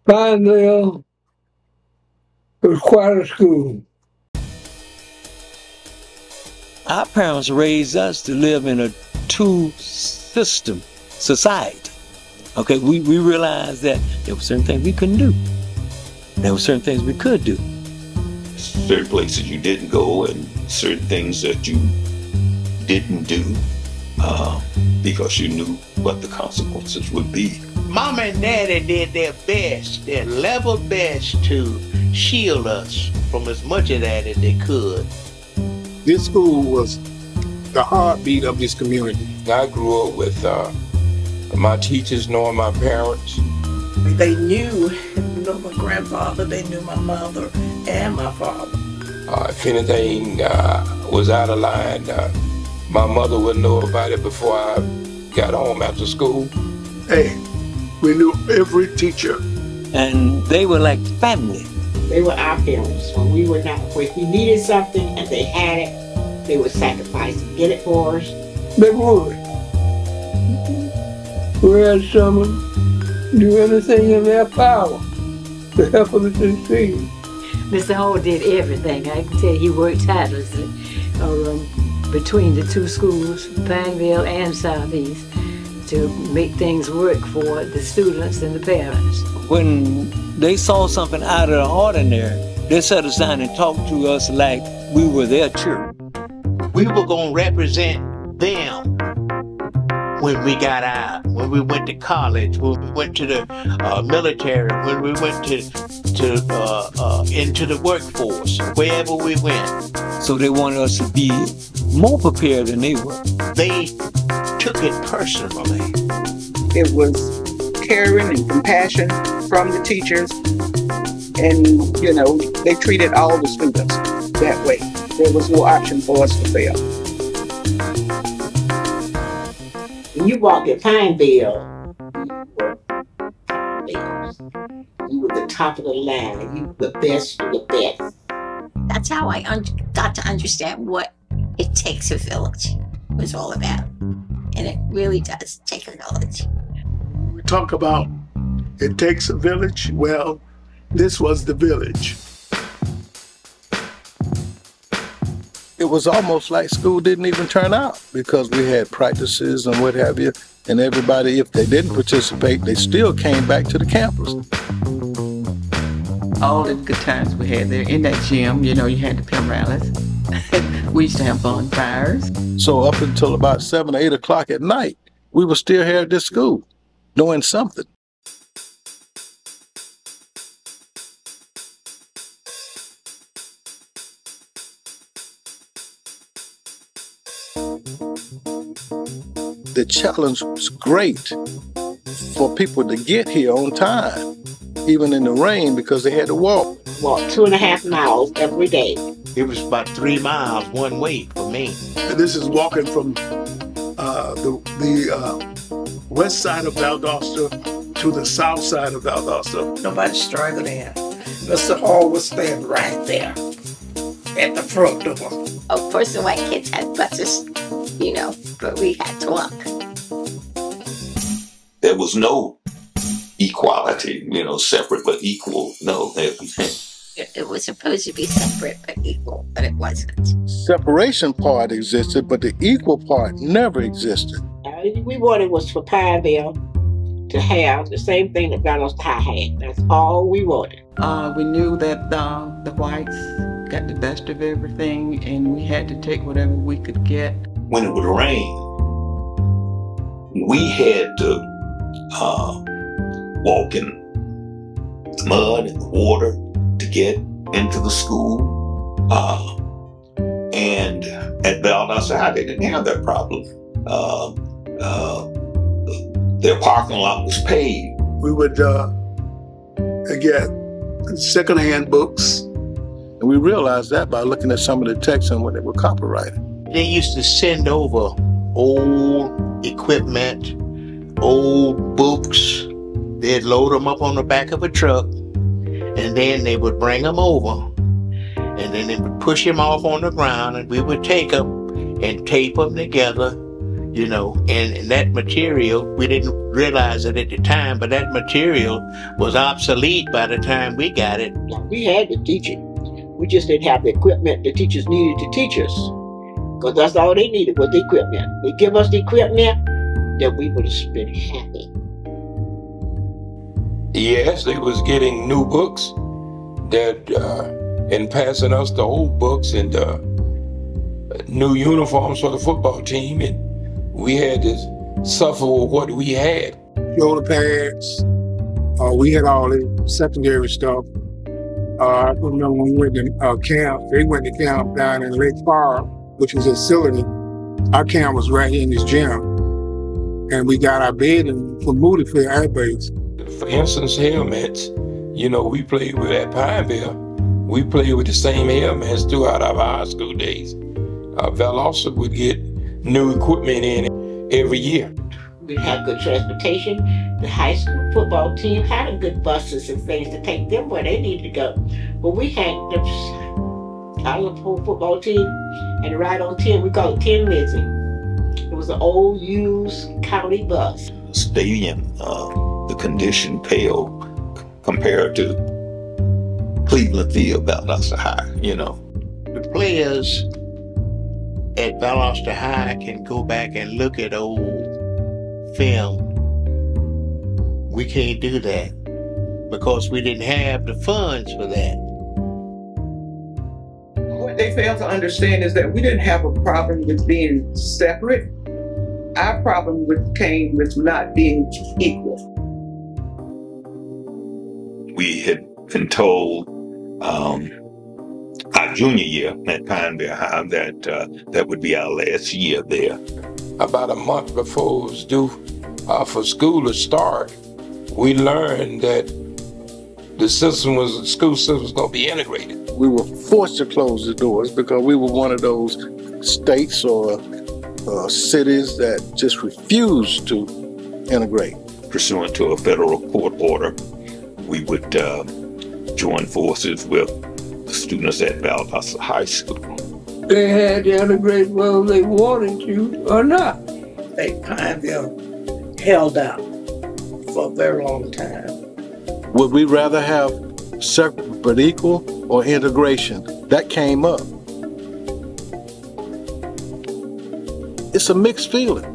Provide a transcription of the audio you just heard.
Pinevale was quite a school. Our parents raised us to live in a two-system society. Okay, we realized that there were certain things we couldn't do. There were certain things we could do. Certain places you didn't go and certain things that you didn't do because you knew what the consequences would be. Mama and Daddy did their best, their level best to shield us from as much of that as they could. This school was the heartbeat of this community. I grew up with my teachers knowing my parents. They knew my grandfather, they knew my mother and my father. If anything was out of line, my mother would know about it before I got home after school. Hey, we knew every teacher. And they were like family. They were our parents. When we were not, if we needed something and they had it, they would sacrifice and get it for us. They would. We had someone do anything in their power to help us succeed. Mr. Hall did everything. I can tell you he worked tirelessly between the two schools, Pinevale and Southeast, to make things work for the students and the parents. When they saw something out of the ordinary, they sat us down and talked to us like we were their children. We were going to represent them when we got out, when we went to college, when we went to the military, when we went into the workforce, wherever we went. So they wanted us to be more prepared than they were. They took it personally. It was caring and compassion from the teachers, and they treated all the students that way. There was no option for us to fail. When you walked in Pinevale, you were the top of the line. You were the best of the best. That's how I got to understand what it takes a village was all about. And it really does take a village. We talk about it takes a village. Well, this was the village. It was almost like school didn't even turn out because we had practices and what have you. And everybody, if they didn't participate, they still came back to the campus. All the good times we had there in that gym, you had the pen rallies. We used to have bonfires. So up until about 7 or 8 o'clock at night, we were still here at this school, doing something. The challenge was great for people to get here on time, even in the rain, because they had to walk. Walk 2.5 miles every day. It was about 3 miles one way for me. And this is walking from the west side of Valdosta to the south side of Valdosta. Nobody struggled in. Mr. Hall was standing right there at the front door. Of course, the white kids had buses, but we had to walk. There was no equality, separate but equal. No. It was supposed to be separate but equal, but it wasn't. Separation part existed, but the equal part never existed. We wanted was for Pinevale to have the same thing that Valdosta had. That's all we wanted. We knew that the whites got the best of everything, and we had to take whatever we could get. When it would rain, we had to walk in the mud and the water to get into the school. And at Valdosta, they didn't have that problem. Their parking lot was paved. We would get secondhand books. And we realized that by looking at some of the texts and when they were copyrighted. They used to send over old equipment, old books. They'd load them up on the back of a truck, and then they would bring them over, and then they would push them off on the ground, and we would take them and tape them together you know, and that material, we didn't realize it at the time, but that material was obsolete by the time we got it. We had to teach it. We just didn't have the equipment the teachers needed to teach us. Because that's all they needed was the equipment. They give us the equipment, then we would have been happy. Yes, they was getting new books that, and passing us the old books and new uniforms for the football team, and we had to suffer with what we had. Shoulder pads, we had all the secondary stuff. I remember when we went to camp, they went to camp down in Lake Forest, which was a facility. Our camp was right here in this gym. And we got our bedding for Moody for Air Base. For instance, helmets, you know, we played with at Pinevale. We played with the same helmets throughout our high school days. Valdosta would get new equipment in every year. We had good transportation. The high school football team had good buses and things to take them where they needed to go. But we had our whole football team, and right on 10, we called it 10 Lizzie. It was an old used county bus. Stadium, the condition paled compared to Cleveland Field, Valdosta High, you know. The players at Valdosta High can go back and look at old film. We can't do that because we didn't have the funds for that. What they fail to understand is that we didn't have a problem with being separate. Our problem came with not being equal. We had been told our junior year at Pinevale High that would be our last year there. About a month before it was due for school to start, we learned that the school system was going to be integrated. We were forced to close the doors because we were one of those states or cities that just refused to integrate. Pursuant to a federal court order, we would join forces with the students at Valdosta High School. They had to integrate whether they wanted to or not. Pinevale held out for a very long time. Would we rather have separate but equal or integration? That came up. It's a mixed feeling.